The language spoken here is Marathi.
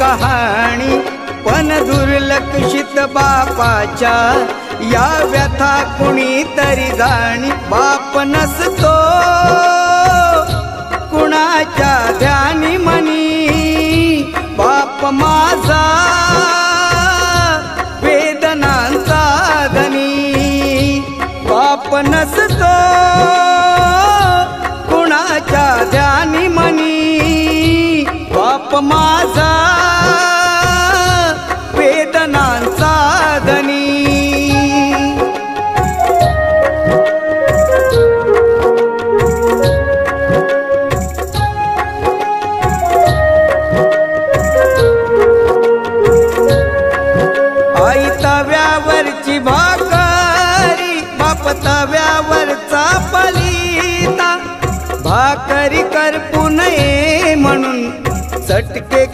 कहाणी, पण दुर्लक्षित बापाच्या या व्यथा कुणीतरी जाणी। बाप नसतो कुणाच्या ध्यानी मनी, बाप माझा वेदनांचा धनी। बाप नसतो कुणाच्या ध्यानी मनी, बाप माझा वेदनांचा धनी। आई तव्यावरची भाकरी, बाप तव्यावरचा पलिता, भाकरी करपू नये म्हणून चटके